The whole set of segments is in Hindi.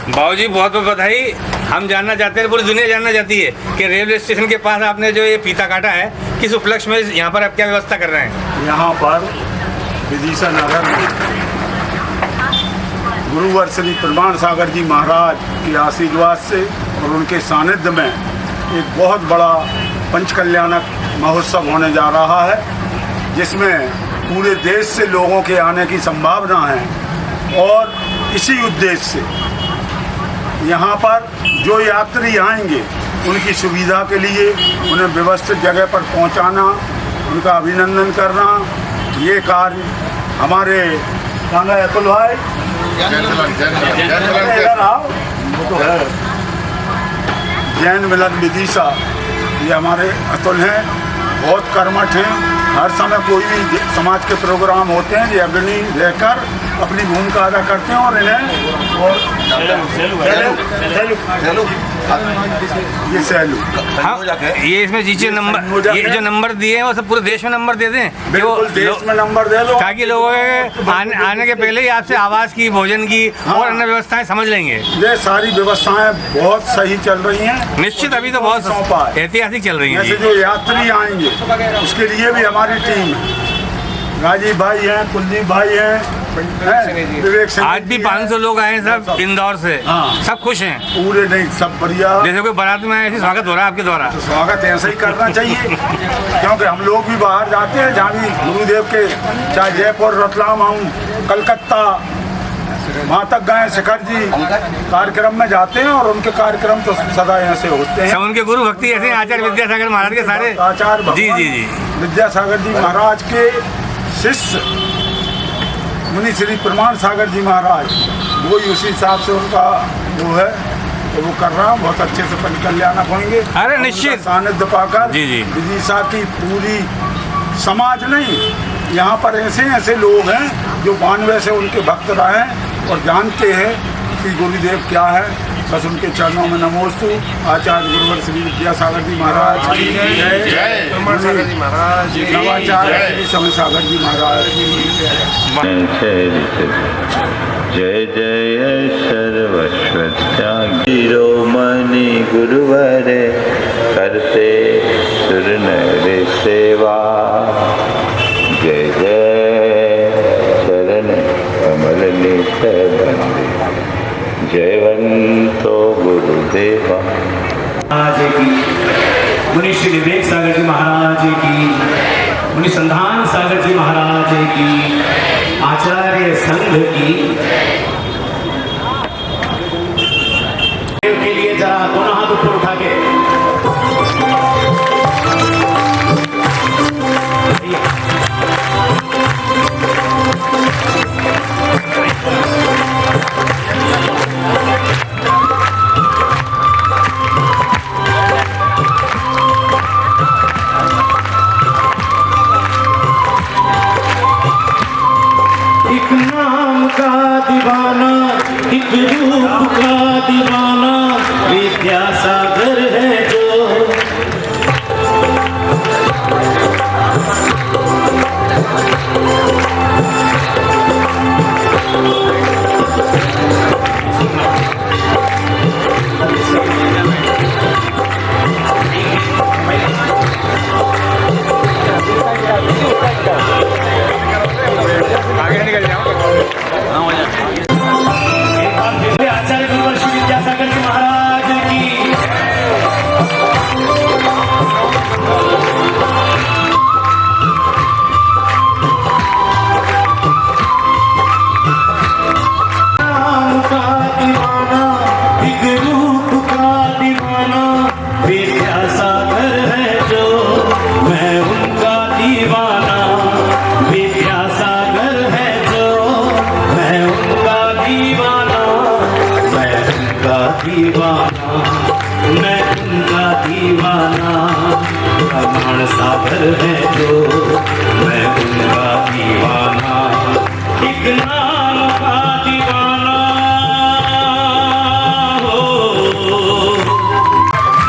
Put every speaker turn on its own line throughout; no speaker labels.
बाबूजी बहुत बहुत बधाई। हम जानना चाहते हैं, पूरी दुनिया जानना चाहती है कि रेलवे स्टेशन के पास आपने जो ये फीता काटा है, किस उपलक्ष्य में यहाँ पर आप क्या व्यवस्था कर रहे हैं?
यहाँ पर विदिशा नगर में गुरुवर श्री प्रमाण सागर जी महाराज के आशीर्वाद से और उनके सानिध्य में एक बहुत बड़ा पंचकल्याणक महोत्सव होने जा रहा है, जिसमें पूरे देश से लोगों के आने की संभावना है। और इसी उद्देश्य से यहाँ पर जो यात्री आएंगे उनकी सुविधा के लिए उन्हें व्यवस्थित जगह पर पहुँचाना, उनका अभिनंदन करना, ये कार्य हमारे थाना अतुल भाई जैन मिलन विदिशा, ये हमारे अतुल हैं, बहुत कर्मठ हैं। हर समय कोई भी समाज के प्रोग्राम होते हैं, ये अग्रणी रहकर अपनी भूमिका अदा करते हैं। और इन्हें ये सहलू,
हाँ, ये इसमें जीचे नंबर, ये जो नंबर दिए हैं वो सब पूरे देश में नंबर दे दें,
बिल्कुल देश में नंबर दे लो,
ताकि लोगों के आने के पहले ही आपसे आवास की, भोजन की और अन्य व्यवस्थाएं समझ लेंगे।
ये सारी व्यवस्थाएं बहुत सही चल रही हैं।
निश्चित अभी तो बहुत ऐतिहासिक चल रही हैं।
जैसे जो यात्री आएंगे उसके लिए भी हमारी टीम है, राजीव भाई हैं, कुलदीप भाई हैं, विवेक सिंह,
आज भी 500 लोग आए हैं सब इंदौर से।
हाँ।
सब खुश हैं,
पूरे नहीं, सब बढ़िया।
जैसे कोई बारात में आए, ऐसे स्वागत हो रहा है आपके द्वारा।
तो स्वागत ऐसा ही करना चाहिए, क्योंकि हम लोग भी बाहर जाते हैं, जहाँ भी गुरुदेव के, चाहे जयपुर, रतलाम आऊँ, कलकत्ता, वहाँ तक गए, शिखर जी कार्यक्रम में जाते हैं और उनके कार्यक्रम तो सदा ऐसे होते हैं।
सब उनके गुरु भक्ति ऐसे आचार्य विद्यासागर महाराज के सारे
आचार्य
जी जी जी
विद्यासागर जी महाराज के शिष्य मुनि श्री प्रमाण सागर जी महाराज, वो ही उसी हिसाब से उनका वो है, तो वो कर रहा, बहुत अच्छे से पंचकल्याणक होंगे।
अरे निश्चित
सानिध्य पाकर
जी जी
विदिशा की पूरी समाज नहीं, यहाँ पर ऐसे ऐसे लोग हैं जो 92 से उनके भक्त रहे हैं और जानते हैं कि गुरुदेव क्या है। बस उनके चरणों में नमोस्तु। आचार्य गुरुवर श्री विद्यासागर जी महाराज की जय, नवाचार्य श्री समय सागर जी महाराज की
जय। जय सर्वस्वत्यागी शिरोमणि गुरुवर करते सुर नर सेवा। जय जय शरण कमल नित बंदे जयवंतो गुरुदेवा।
महाराज की, मुनि श्री विवेक सागर जी महाराज की, मुनि संधान सागर जी महाराज की, आचार्य संघ की के लिए जरा दोनों हाथ ऊपर उठा के एक रूप का दीवाना विद्यासागर है जो।
आगे निकल जाओ।
आचार्य गुरुवर श्री विद्यासागर जी महाराज की। नाम का दीवाना, एक रूप का दीवाना विद्यासागर है जो। मैं उनका दीवाना विद्यासागर है जो। मैं उनका दीवाना, दीवाना, मैं उनका दीवाना। प्रमाण सागर है जो, मैं उनका दीवाना। एक नाम का दीवाना हो।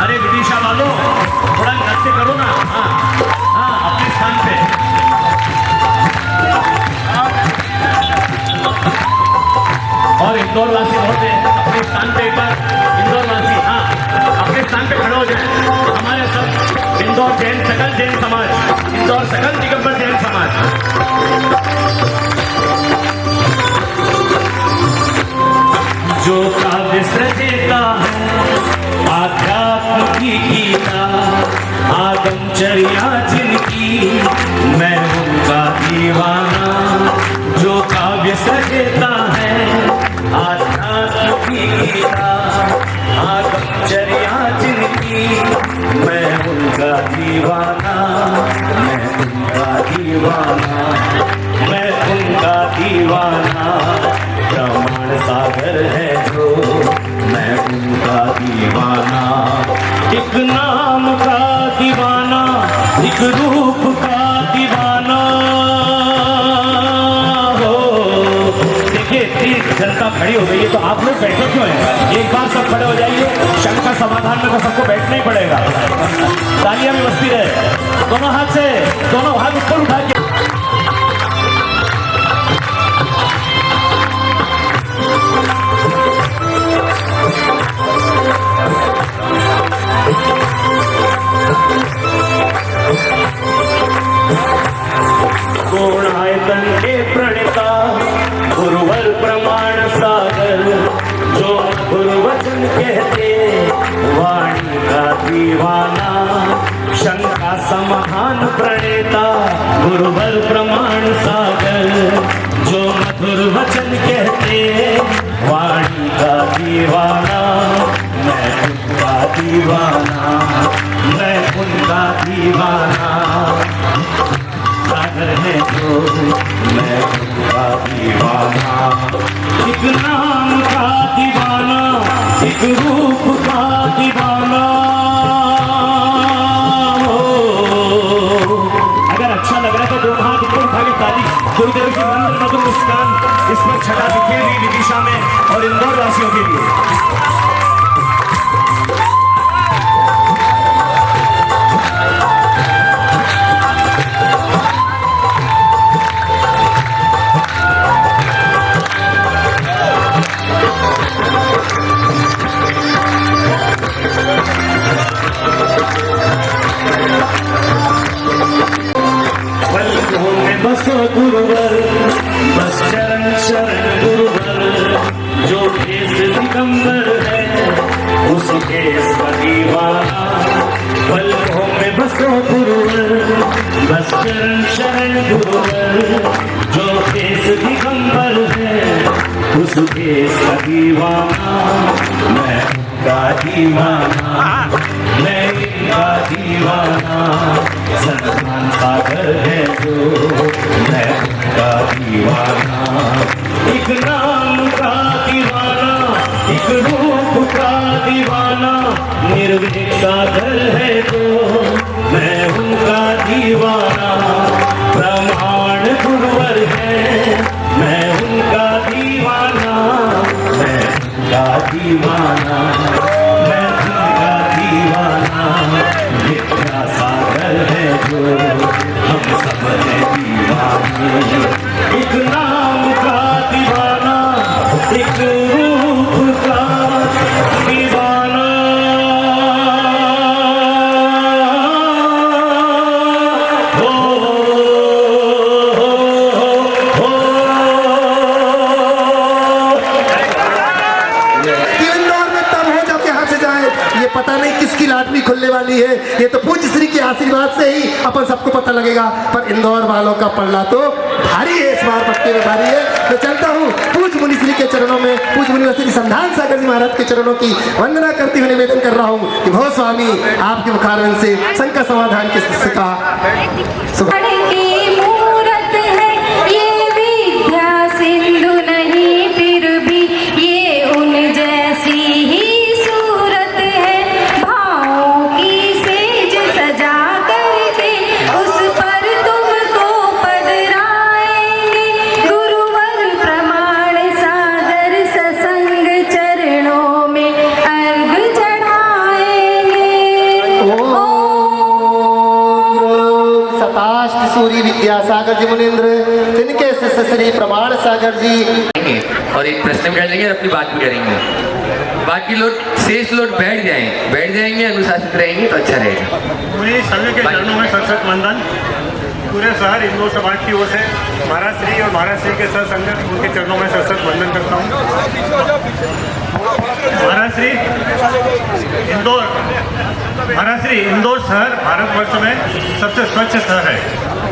अरे विदिशा वालों, थोड़ा नृत्य करो ना। हाँ हाँ, अपने स्थान पे। और इंदौर वासी बहुत है, अपने स्थान पे एक बार इंदौर वासी, हाँ, अपने स्थान पे खड़े हो जाए। हमारे सब इंदौर जैन, सकल जैन समाज, इंदौर सकल दिगंबर जैन समाज। जो काव्य सृजता है आध्यात्म की गीता, आगमचर्या जिनकी मैं उनका दीवाना। जो काव्य सृजता है आध्यात्म की गीता, आगमचर्या जिनकी मैं उनका दीवाना। मैं उनका दीवाना, मैं उनका दीवाना। प्रमाण सागर है जो मैं उनका दीवाना। एक नाम का दीवाना, एक रूप का दीवाना हो। देखिए इतनी जनता खड़ी हो गई है तो आप लोग बैठे क्यों हैं? एक बार सब खड़े हो जाइए, शंख का समाधान में तो सबको बैठना ही पड़ेगा। तालियां भी बजती रहे, दोनों हाथ से, दोनों हाथ ऊपर उठा के। गुणायतन के प्रणेता गुरुवर प्रमाण सागर, जो गुरु वचन कहते वाणी का दीवाना। शंका समाधान प्रणेता गुरुवर प्रमाण सागर, जो मधुर वचन कहते वाणी का दीवाना। मैं उनका दीवाना, मैं उनका दीवाना। सागर है जो मैं उनका दीवाना। एक नाम का दीवाना, एक रूप का दीवाना हो। अगर अच्छा लग रहा है तो दोनों हाथ ऊपर उठा के ताली। गुरुदेव की मंत्र मधुर मुस्कान इस पर छटा दिखेगी विदिशा में और इंदौर वासियों के लिए। बसो गुरुवर, बस चरण शरण गुरुवर। जो केस दिगंबर है उस केस का दीवाना। पलकों में बसो गुरुवर, बस चरण शरण गुरुवर। जो केस दिगंबर है उस केस का दीवाना। मैं उनका दीवाना, मैं इनका दीवाना। संतान सागर है जो मैं उनका दीवाना। एक नाम का दीवाना, एक रूप का दीवाना। निर्भीक सागर है जो मैं उनका दीवाना। प्रमाण गुरुवर है मैं उनका दीवाना। मैं उनका दीवाना, मैं उनका दीवाना। विद्या सागर है जो हम सब है दीवाने। एक नाम का दीवाना, एक रूप का दीवाना हो।
पता नहीं किसकी लाटरी खुलने वाली है। ये तो पूज्य श्री के आशीर्वाद से ही अपन सबको पता लगेगा। पर इंदौर वालों का पल्ला तो भारी है, इस बार पट्टे में भारी है। मैं चलता हूँ पूज्य मुनि श्री के चरणों में, पूज्य मुनि श्री संधान सागर जी महाराज के चरणों की वंदना करते हुए निवेदन कर रहा हूँ कि भो स्वामी आपके मुखारविंद से शंका समाधान के का
सिंधु नहीं फिर भी ये उन जैसी ही सूरत है। भावों की सेज सजा करके उस पर तुमको पधराएंगे। गुरुवर प्रमाण सागर सत्संग चरणों में अर्घ चढ़ाएंगे।
सताष्ट सूरी विद्यासागर जी मुनीन्द्र, तिनके शिष्य श्री प्रमाण सागर जी
और एक प्रश्न भी करेंगे और अपनी बात भी करेंगे। बाकी लोग शेष लोग बैठ जाएंगे अनुशासित रहेंगे तो अच्छा रहेगा।
मुझे सभी के चरणों में सशक्त वंदन। पूरे शहर हिंदू समाज की ओर से महाराज श्री और महाराज श्री के सह संगत उनके चरणों में सशक्त वंदन करता हूँ। महाराज श्री इंदौर शहर भारतवर्ष में सबसे स्वच्छ शहर है।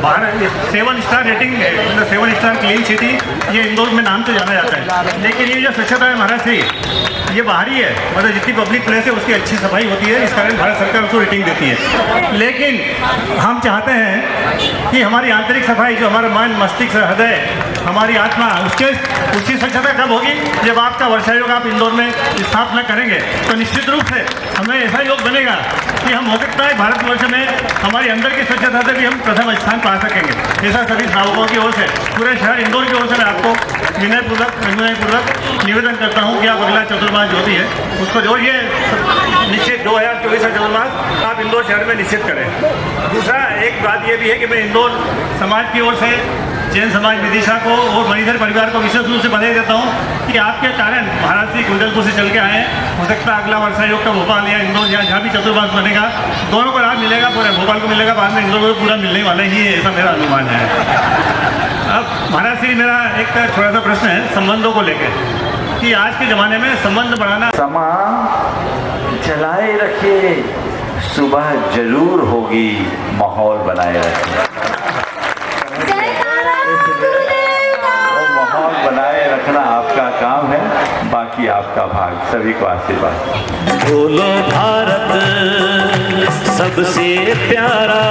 भारत 7 स्टार रेटिंग है, 7 स्टार क्लीन सिटी, ये इंदौर में नाम से जाना जाता है। लेकिन ये जो स्वच्छता है महाराज श्री, ये बाहरी है, मतलब जितनी पब्लिक प्लेस है उसकी अच्छी सफाई होती है, इस कारण भारत सरकार उसको रेटिंग देती है। लेकिन हम चाहते हैं कि हमारी आंतरिक सफाई, जो हमारा मन, मस्तिष्क, हृदय, हमारी आत्मा, उसकी स्वच्छता कब होगी? जब आपका वर्षायोग आप इंदौर में स्थापना करेंगे तो निश्चित रूप से हमें ऐसा योग बनेगा कि हम हो सकता है भारतवर्ष में हमारी अंदर की स्वच्छता से भी हम प्रथम स्थान पा सकेंगे। ऐसा सभी श्रावकों की ओर से, पूरे शहर इंदौर की ओर से मैं आपको विनयपूर्वक निवेदन करता हूँ कि आप अगला चतुर्मास जो भी है उसको जो ये निश्चित 2024 का चतुर्मास आप इंदौर शहर में निश्चित करें। दूसरा एक बात ये भी है कि मैं इंदौर समाज की ओर से जैन समाज विदिशा को और मणिधर परिवार को विशेष रूप से बधाई देता हूँ कि आपके कारण महाराज जी कुंडलपुर से चल के आए हैं। हो सकता है अगला वर्षा योग का भोपाल या इंदौर जहाँ भी चतुर्मास बनेगा दोनों को लाभ मिलेगा, पूरे भोपाल को मिलेगा, बाद में इंदौर को पूरा मिलने वाला ही है, ऐसा मेरा अनुमान है। अब महाराज श्री मेरा एक थोड़ा सा प्रश्न है संबंधों को लेकर कि आज के ज़माने में संबंध बढ़ाना।
समा जलाए रखिए, सुबह जरूर होगी, माहौल बनाए रखिए। माहौल बनाए रखना आपका काम है, बाकी आपका भाग। सभी को आशीर्वाद।
बोलो भारत सबसे प्यारा।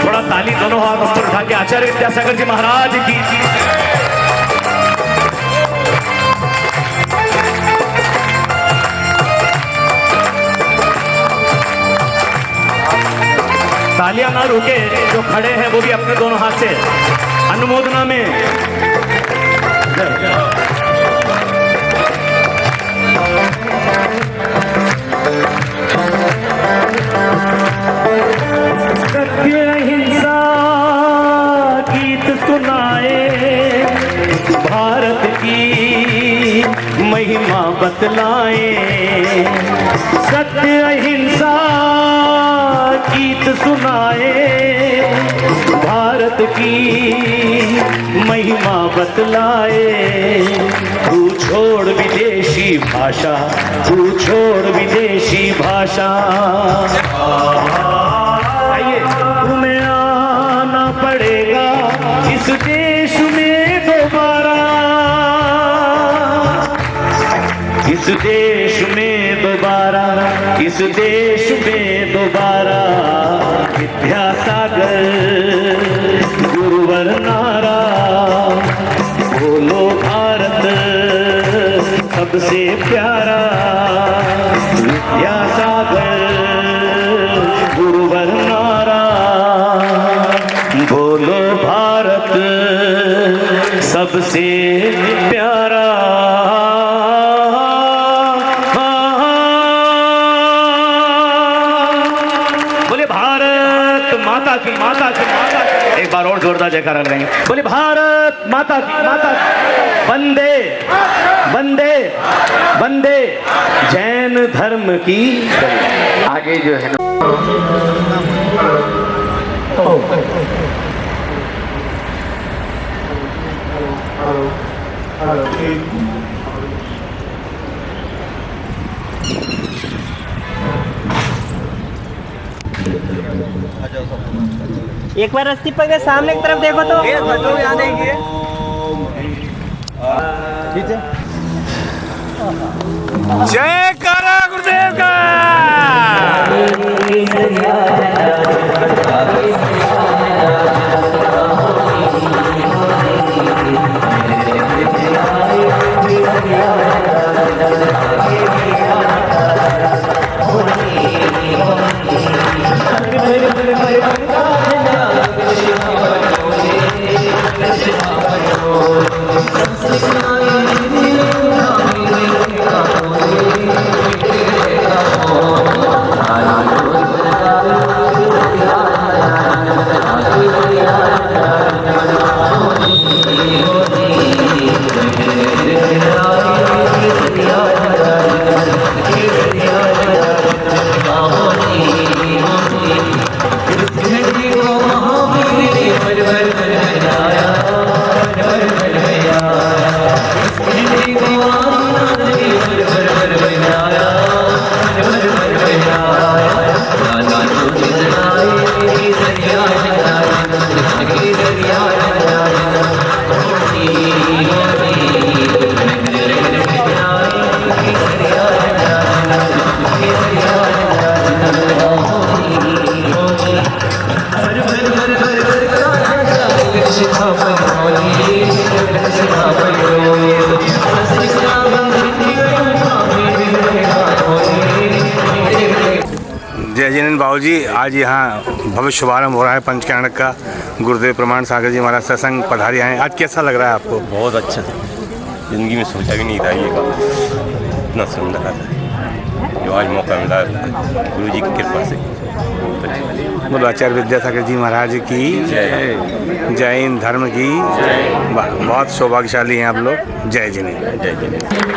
थोड़ा ताली दोनों हाथ ऊपर उठा के आचार्य विद्यासागर जी महाराज की। तालियां ना रुके, जो खड़े हैं वो भी अपने दोनों हाथ से अनुमोदना में। सत्य अहिंसा गीत सुनाए, भारत की महिमा बतलाए। सत्य अहिंसा गीत सुनाए, भारत की महिमा बतलाए। तू छोड़ विदेशी भाषा, तू छोड़ विदेशी भाषा। आइए, तुम्हें आना पड़ेगा इस देश में दोबारा, इस देश में दोबारा, इस देश में दोबारा। विद्यासागर गुरुवर नारा, बोलो भारत सबसे प्यारा। विद्यासागर गुरुवर नारा, बोलो भारत सबसे प्यारा। माता की एक बार और जोरदार जयकारा लगाएंगे। बोले भारत माता की। वंदे वंदे वंदे जैन धर्म की।
आगे जो है
एक बार रस्सी पकड़े सामने की तरफ देखो तो यहाँ देखिए। ठीक है,
जय कारा गुरुदेव का।
Yeah.
जय जिनेन्द्र बाबू जी, आज यहाँ भव्य शुभारंभ हो रहा है पंचकर्णक का। गुरुदेव प्रमाण सागर जी महाराज सत्संग पधारी आए, आज कैसा लग रहा है आपको?
बहुत अच्छा, ज़िंदगी में सोचा भी नहीं था ये बात, इतना सुंदर है जो आज मौका मिला गुरु जी की कृपा से।
बोलो आचार्य विद्यासागर जी महाराज की जय हिंद, धर्म की बहुत सौभाग्यशाली हैं आप लोग। जय जिनेन्द्र, जय जिनेन्द्र।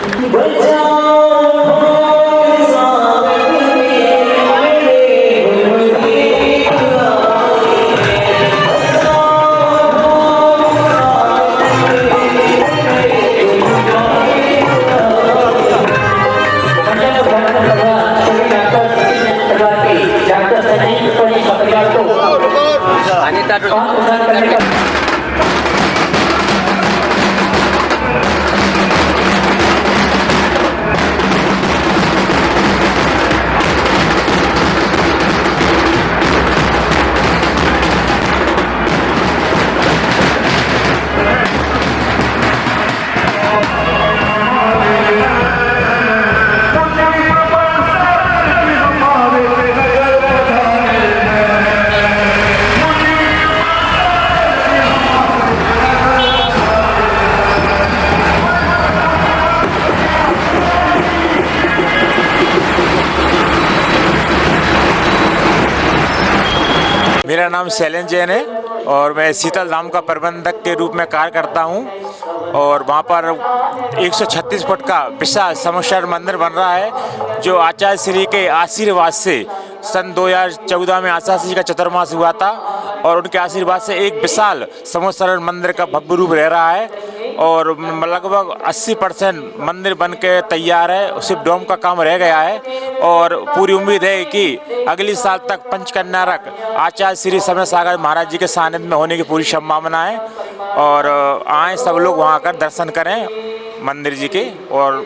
मेरा नाम शैलेंद्र जैन है और मैं शीतल धाम का प्रबंधक के रूप में कार्य करता हूं और वहां पर 136 फुट का विशाल समोसर मंदिर बन रहा है जो आचार्य श्री के आशीर्वाद से सन 2014 में आचार्य श्री का चतुर्मास हुआ था और उनके आशीर्वाद से एक विशाल समोसर मंदिर का भव्य रूप रह रहा है और लगभग 80% मंदिर बन के तैयार है। सिर्फ डोम का काम रह गया है और पूरी उम्मीद है कि अगले साल तक पंचकन्यारक आचार्य श्री समय सागर महाराज जी के सानिध्य में होने की पूरी संभावना है और आए सब लोग वहाँ आकर दर्शन करें मंदिर जी के और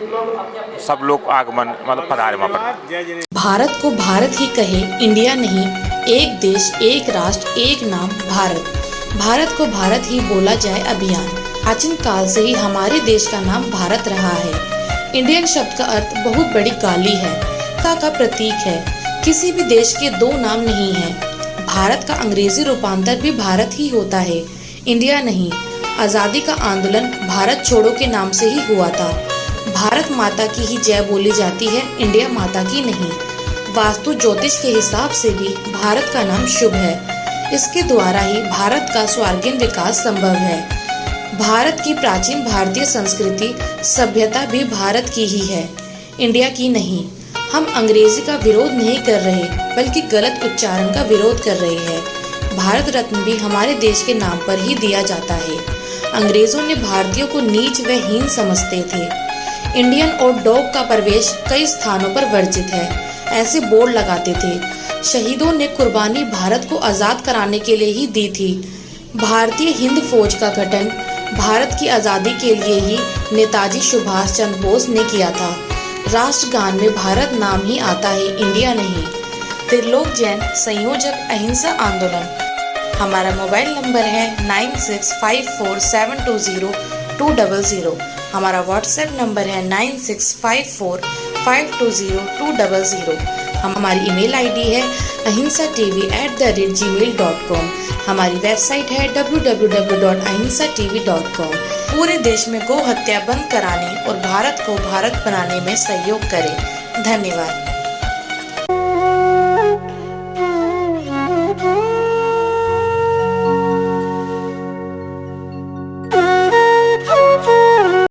सब लोग आगमन मतलब पधारे वहाँ पर।
भारत को भारत ही कहे, इंडिया नहीं, एक देश एक राष्ट्र एक नाम भारत। भारत को भारत ही बोला जाए अभियान। प्राचीन काल से ही हमारे देश का नाम भारत रहा है। इंडियन शब्द का अर्थ बहुत बड़ी गाली है, का प्रतीक है। किसी भी देश के दो नाम नहीं है। भारत का अंग्रेजी रूपांतर भी भारत ही होता है, इंडिया नहीं। आजादी का आंदोलन भारत छोड़ो के नाम से ही हुआ था। भारत माता की ही जय बोली जाती है, इंडिया माता की नहीं। वास्तु ज्योतिष के हिसाब से भी भारत का नाम शुभ है। इसके द्वारा ही भारत का स्वर्गीय विकास संभव है। भारत की प्राचीन भारतीय संस्कृति सभ्यता भी भारत की ही है, इंडिया की नहीं। हम अंग्रेजी का विरोध नहीं कर रहे, बल्कि गलत उच्चारण का विरोध कर रहे हैं। भारत रत्न भी हमारे देश के नाम पर ही दिया जाता है। अंग्रेजों ने भारतीयों को नीच व हीन समझते थे। इंडियन और डॉग का प्रवेश कई स्थानों पर वर्जित है, ऐसे बोर्ड लगाते थे। शहीदों ने कुर्बानी भारत को आज़ाद कराने के लिए ही दी थी। भारतीय हिंद फौज का गठन भारत की आज़ादी के लिए ही नेताजी सुभाष चंद्र बोस ने किया था। राष्ट्रगान में भारत नाम ही आता है, इंडिया नहीं। त्रिलोक जैन, संयोजक अहिंसा आंदोलन। हमारा मोबाइल नंबर है 9654720200। हमारा व्हाट्सएप नंबर है 9654520200। हमारी ईमेल आईडी है ahinsatv@gmail.com। हमारी वेबसाइट है www.ahinsatv.com। पूरे देश में गौ हत्या बंद कराने और भारत को भारत बनाने में सहयोग करें। धन्यवाद।